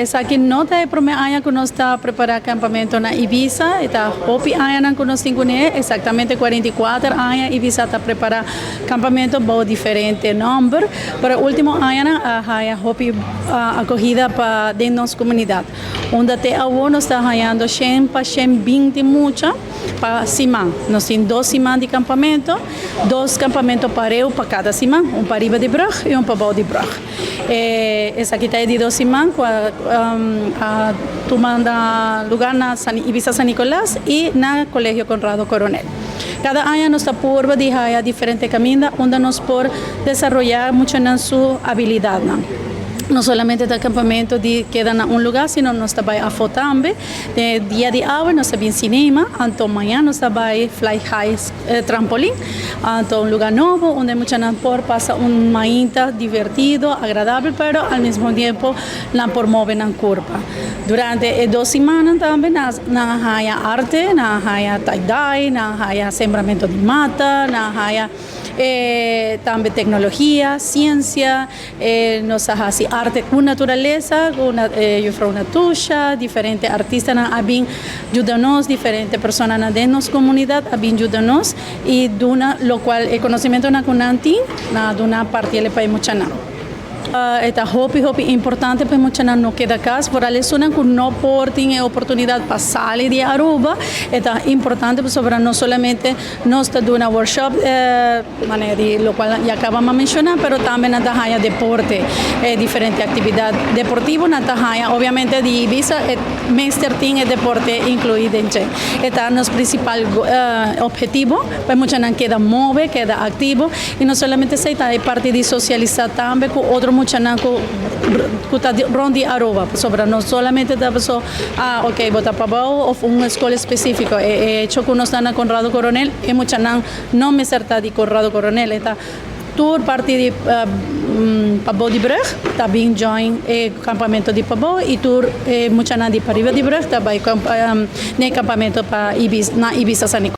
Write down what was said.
esa aqui não tem problema que nós está preparando acampamento na Ibiza, está hopi anos que nós temos exatamente 44 anos Ibiza está preparando acampamento bem diferente número, para o último ano a hopi acolhida para dentro da nossa comunidade, onde até agora nós está ganhando 100 para 120 mucha para cima, nós temos 2 semanas de acampamento, 2 campamentos parelhos para cada semana, para Riba de Brug e para Bau de Brug. Essa aqui está de 2 semanas, tomando lugar na Ibiza San Nicolás e na Colégio Conrado Coronel. Cada ano nós está por de diferentes caminhos, onde nós por desenvolver muito na sua habilidade. No solamente el campamento queda en un lugar, sino nos está a fotambe. De día de hoy nos está en cinema, anto mañana nos está fly high trampolín, anto un lugar nuevo donde mucha por pasa un maíta divertido, agradable, pero al mismo tiempo la promueve en curva. Durante 2 semanas también na haya arte, na haya tie-dye, na haya sembramiento de mata, na haya también tecnología, ciencia, nos hace arte con naturaleza, yo fui una tuya, diferentes artistas han ayudado, diferentes personas de nuestra comunidad han ayudado y lo cual el conocimiento na kunanti na duna parte le pa mucha na. Esta hopi importante para muchos no queda casa, por eso que no tienen oportunidad para salir de Aruba, es importante sobre no solamente nos está dando una workshop, lo cual ya acabamos de mencionar, pero también hay deporte, diferentes actividades deportivas, obviamente de Ibiza, Master Team es deporte incluido en Che. Este es nuestro principal objetivo, pues muchos no queda móvil, queda activo, y no solamente se está parte de socializar también con otros mucha que está rondi Aruba, sobre no solamente da pessoa botar para abajo o una escuela específica, hecho que uno está en Conrado Coronel y mucha no me certa de Conrado Coronel, está tour parte de Pabo de Brug, também join campamento de Pabo e tour mucha de Riba de Brug, também no campamento para Ibiza, na Ibiza San Nicolás.